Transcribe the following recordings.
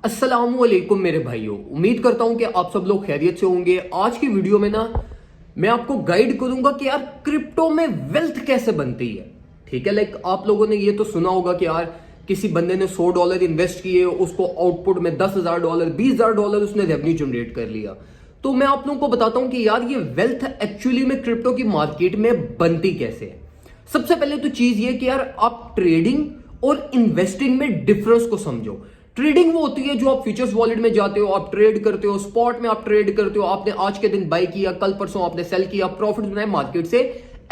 अस्सलामुअलैकुम मेरे भाइयों, उम्मीद करता हूं कि आप सब लोग खैरियत से होंगे। आज की वीडियो में ना मैं आपको गाइड करूंगा कि यार क्रिप्टो में वेल्थ कैसे बनती है। ठीक है, लाइक आप लोगों ने ये तो सुना होगा कि यार किसी बंदे ने $100 इन्वेस्ट किए, उसको आउटपुट में $10,000 $20,000 उसने रेवेन्यू जनरेट कर लिया। तो मैं आप लोगों को बताता हूं कि यार ये वेल्थ एक्चुअली में क्रिप्टो की मार्केट में बनती कैसे है। सबसे पहले तो चीज ये कि यार आप ट्रेडिंग और इन्वेस्टिंग में डिफरेंस को समझो। ट्रेडिंग वो होती है जो आप फ्यूचर्स वॉलेट में जाते हो, आप ट्रेड करते हो, स्पॉट में आप ट्रेड करते हो, आपने आज के दिन बाय किया, कल परसों आपने सेल किया, प्रॉफिट बनाए, मार्केट से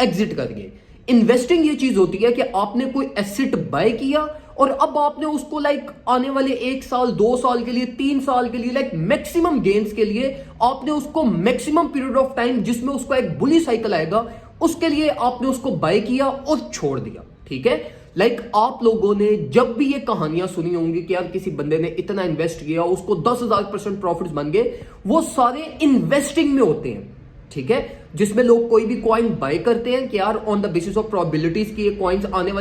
एग्जिट कर गए। इन्वेस्टिंग ये चीज होती है कि आपने कोई एसेट बाय किया और अब आपने उसको लाइक आने वाले 1 साल 2 साल के लिए 3 साल के लिए लाइक मैक्सिमम गेन्स के लिए आपने उसको मैक्सिमम पीरियड ऑफ टाइम जिसमें उसका एक बुली साइकिल आएगा उसके लिए आपने उसको बाय किया और छोड़ दिया। ठीक है, लाइक आप लोगों ने जब भी ये कहानियां सुनी होंगी कि यार किसी बंदे ने इतना इन्वेस्ट किया उसको 10,000% प्रॉफिट्स बन गए, वो सारे इन्वेस्टिंग में होते हैं। ठीक है, जिसमें लोग कोई भी कॉइन बाय करते हैं कि यार on the basis of probabilities की ये कॉइन्स आने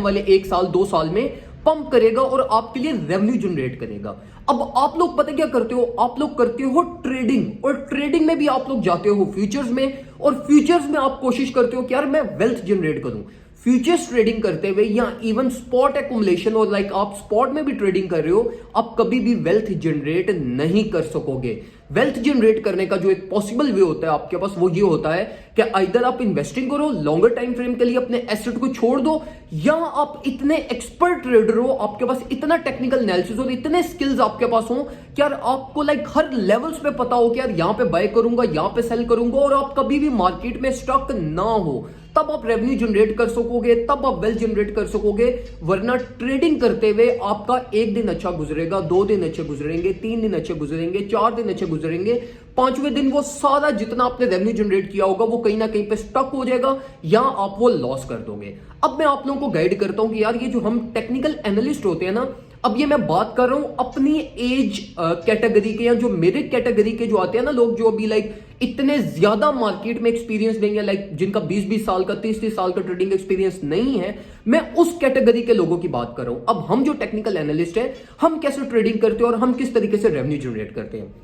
वाले 1 साल 2 साल में पंप करेगा और आपके लिए रेवेन्यू जनरेट करेगा। अब आप लोग पता क्या करते हो, आप लोग करते हो ट्रेडिंग, और ट्रेडिंग में भी आप लोग जाते हो फ्यूचर्स में, और फ्यूचर्स में आप कोशिश करते हो कि यार मैं वेल्थ जनरेट करूं। फ्यूचर्स ट्रेडिंग करते हुए या इवन स्पॉट एक्युमुलेशन और लाइक आप स्पॉट में भी ट्रेडिंग कर रहे हो, आप कभी भी वेल्थ जनरेट नहीं कर सकोगे। वेल्थ जनरेट करने का जो एक पॉसिबल वे होता है आपके पास वो ये होता है कि आइदर आप इन्वेस्टिंग करो लॉन्गर टाइम फ्रेम के लिए, अपने एसेट को छोड़ दो, या आप इतने एक्सपर्ट ट्रेडर हो, आपके पास इतना टेक्निकल एनालिसिस और इतने स्किल्स आपके पास हो कि यार आपको लाइक हर लेवल्स पे पता हो कि यार यहां पे बाय करूंगा, यहां पे सेल करूंगा, और आप कभी भी मार्केट में स्टक ना हो। तब आप रेवेन्यू जनरेट कर सकोगे, तब आप वेल्थ जनरेट कर सकोगे। वरना ट्रेडिंग करते हुए आपका 1 दिन अच्छा गुजरेगा, 2 दिन अच्छे गुजरेंगे, 3 दिन अच्छे गुजरेंगे, 4 दिन अच्छे गुजरेंगे, 5वें दिन वो सारा जितना आपने रेवेन्यू जनरेट किया होगा वो कहीं ना कहीं पे स्टक हो जाएगा या आप वो लॉस कर दोगे। अब मैं आप लोगों को गाइड करता हूं कि यार ये जो हम टेक्निकल एनालिस्ट होते हैं ना, अब ये मैं बात कर रहा हूं अपनी एज कैटेगरी के, या जो मेरे कैटेगरी के जो आते हैं ना लोग, जो अभी लाइक इतने ज्यादा मार्केट में एक्सपीरियंस नहीं है, लाइक जिनका 20-20 साल का 30-30 साल का ट्रेडिंग एक्सपीरियंस नहीं है, मैं उस कैटेगरी के लोगों की बात कर रहा हूं। अब हम जो टेक्निकल एनालिस्ट हैं, हम कैसे ट्रेडिंग करते हैं और हम किस तरीके से रेवेन्यू जनरेट करते हैं,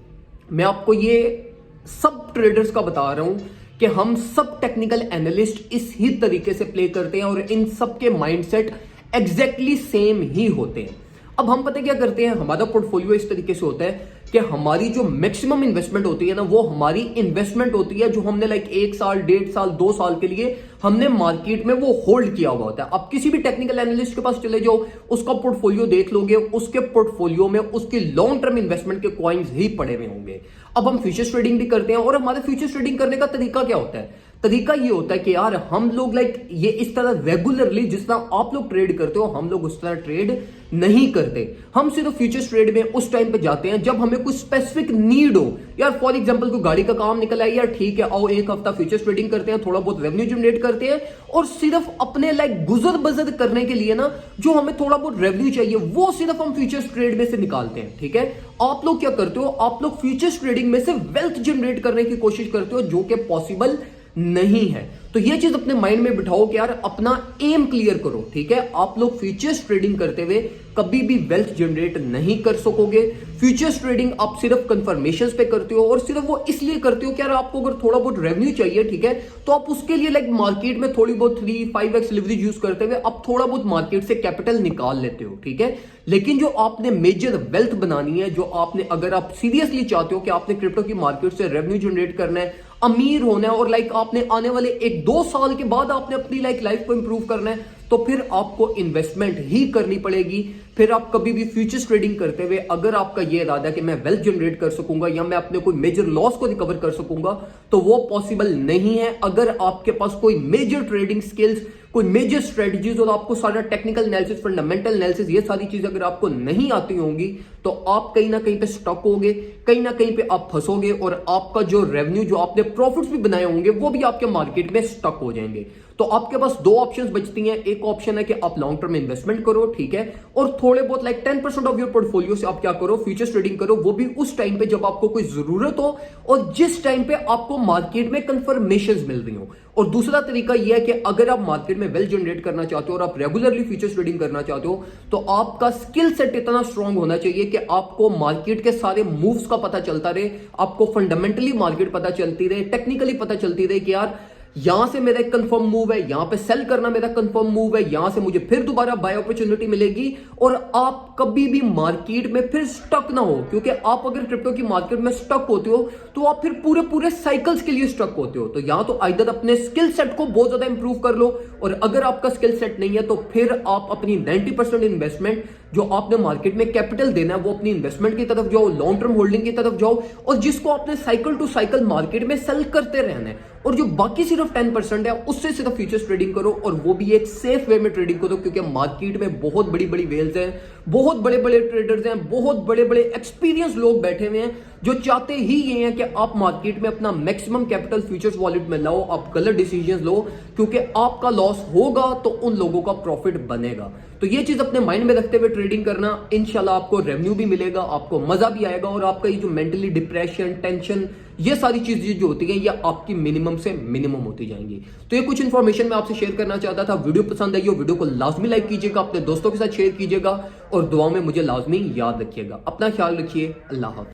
मैं आपको ये सब ट्रेडर्स का बता रहा हूं कि हम सब टेक्निकल एनालिस्ट इस ही तरीके से प्ले करते हैं और इन सब के माइंडसेट एग्जैक्टली सेम ही होते हैं। अब हम पता क्या करते हैं, हमारा पोर्टफोलियो इस तरीके से होता है कि हमारी जो मैक्सिमम इन्वेस्टमेंट होती है ना, वो हमारी इन्वेस्टमेंट होती है जो हमने लाइक 1 साल 1.5 साल 2 साल के लिए हमने मार्केट में वो होल्ड किया हुआ होता है। आप किसी भी टेक्निकल एनालिस्ट के पास चले जाओ, उसका पोर्टफोलियो देख लोगे, उसके पोर्टफोलियो में उसकी लॉन्ग टर्म इन्वेस्टमेंट के कॉइन्स ही पड़े हुए होंगे। अब हम फ्यूचर्स ट्रेडिंग भी करते हैं, और हमारे फ्यूचर्स ट्रेडिंग करने का तरीका क्या होता है, तरीका ये होता है कि यार हम लोग लाइक ये इस तरह रेगुलरली जिस तरह आप लोग ट्रेड करते हो हम लोग उस तरह ट्रेड नहीं करते। हम सिर्फ फ्यूचर्स ट्रेड में उस टाइम पे जाते हैं जब हमें कुछ स्पेसिफिक नीड हो। यार फॉर एग्जांपल कोई गाड़ी का काम निकल आया, यार ठीक है आओ 1 हफ्ता फ्यूचर्स ट्रेडिंग करते हैं, थोड़ा बहुत रेवेन्यू जनरेट करते हैं, और सिर्फ अपने लाइक गुजर बसर करने के लिए ना जो हमें थोड़ा बहुत रेवेन्यू चाहिए वो सिर्फ हम फ्यूचर्स ट्रेड में से निकालते हैं। ठीक है, आप लोग क्या करते हो, आप लोग फ्यूचर्स ट्रेडिंग में से वेल्थ जनरेट करने की कोशिश करते हो, जो कि पॉसिबल नहीं है। तो ये चीज अपने माइंड में बिठाओ कि यार अपना एम क्लियर करो। ठीक है, आप लोग फ्यूचर्स ट्रेडिंग करते हुए कभी भी वेल्थ जनरेट नहीं कर सकोगे। फ्यूचर्स ट्रेडिंग आप सिर्फ कंफर्मेशंस पे करते हो, और सिर्फ वो इसलिए करते हो कि यार आपको अगर थोड़ा बहुत रेवेन्यू चाहिए, ठीक है, तो आप उसके लिए लाइक मार्केट में थोड़ी बहुत 3-5x लिवरेज यूज करते हुए आप थोड़ा बहुत मार्केट से कैपिटल निकाल लेते हो। ठीक है, लेकिन जो आपने मेजर वेल्थ बनानी है, जो आपने अगर आप सीरियसली चाहते हो कि आपने क्रिप्टो की मार्केट से रेवेन्यू जनरेट करना है, अमीर होना है, और लाइक आपने आने वाले 1-2 साल के बाद आपने अपनी लाइफ को इंप्रूव करना है, तो फिर आपको इन्वेस्टमेंट ही करनी पड़ेगी। फिर आप कभी भी फ्यूचर्स ट्रेडिंग करते हुए अगर आपका ये इरादा है कि मैं वेल्थ जनरेट कर सकूंगा या मैं अपने कोई मेजर लॉस को रिकवर कर सकूंगा, तो वो पॉसिबल नहीं है। अगर आपके पास कोई मेजर ट्रेडिंग स्किल्स, कोई मेजर स्ट्रेटजीज और आपको सारा टेक्निकल एनालिसिस, फंडामेंटल एनालिसिस, ये सारी चीजें अगर आपको नहीं आती होंगी, तो आप कहीं ना कहीं पे स्टक होगे, कहीं ना कहीं पे आप फंसोगे, और आपका जो रेवेन्यू, जो आपने प्रॉफिट्स भी बनाए होंगे, वो भी आपके मार्केट में स्टक हो जाएंगे। तो आपके पास 2 ऑप्शंस बचती हैं। एक ऑप्शन है कि आप लॉन्ग टर्म इन्वेस्टमेंट करो, ठीक है, और थोड़े बहुत लाइक 10% ऑफ योर पोर्टफोलियो से आप क्या करो, फ्यूचर्स ट्रेडिंग करो, वो भी उस टाइम पे जब आपको कोई जरूरत हो और जिस टाइम पे आपको मार्केट में कंफर्मेशंस मिल रही हो। और दूसरा तरीका यह है कि अगर आप मार्केट में वेल्थ जनरेट करना चाहते हो और आप रेगुलरली फ्यूचर्स ट्रेडिंग करना चाहते हो, तो आपका स्किल सेट इतना स्ट्रांग होना चाहिए कि आपको मार्केट के सारे मूव्स का पता चलता रहे, आपको फंडामेंटली मार्केट पता चलती रहे, टेक्निकली पता चलती रहे कि यार यहां से मेरा एक कंफर्म मूव है, यहां पे सेल करना मेरा कंफर्म मूव है, यहां से मुझे फिर दोबारा बाय अपॉर्चुनिटी मिलेगी, और आप कभी भी मार्केट में फिर स्टक ना हो। क्योंकि आप अगर क्रिप्टो की मार्केट में स्टक होते हो तो आप फिर पूरे पूरे साइकिल्स के लिए स्टक होते हो। तो यहां तो आइदर अपने स्किल सेट को बहुत ज्यादा इंप्रूव कर लो, और अगर आपका स्किल सेट नहीं है तो फिर आप अपनी 90% इन्वेस्टमेंट जो आपने मार्केट में कैपिटल देना है वो अपनी इन्वेस्टमेंट की तरफ जाओ, लॉन्ग टर्म होल्डिंग की तरफ जाओ, और जिसको आपने साइकिल टू साइकिल मार्केट में सेल करते रहना है। और जो बाकी सिर्फ 10% है उससे सिर्फ फ्यूचर्स ट्रेडिंग करो, और वो भी एक सेफ वे में ट्रेडिंग करो। क्योंकि मार्केट में बहुत बड़ी बड़ी वेल्स हैं, बहुत बड़े बड़े ट्रेडर्स हैं, बहुत बड़े बड़े एक्सपीरियंस लोग बैठे हुए हैं जो चाहते ही ये हैं कि आप मार्केट में अपना मैक्सिमम कैपिटल फ्यूचर्स वॉलेट में लाओ, आप गलत डिसीजंस लो, क्योंकि आपका लॉस होगा तो उन लोगों का प्रॉफिट बनेगा। तो ये चीज अपने माइंड में रखते हुए ट्रेडिंग करना, इंशाल्लाह आपको रेवेन्यू भी मिलेगा, आपको मजा भी आएगा, और आपका ये जो मेंटली डिप्रेशन, टेंशन, ये सारी चीजें जो होती हैं ये आपकी मिनिमम से मिनिमम होती जाएंगी। तो ये कुछ इंफॉर्मेशन मैं आपसे शेयर करना चाहता था। वीडियो पसंद आई हो, वीडियो को लाजमी लाइक कीजिएगा, अपने दोस्तों के साथ शेयर कीजिएगा, और दुआ में मुझे लाजमी याद रखिएगा। अपना ख्याल रखिए। अल्लाह हाफ़िज़।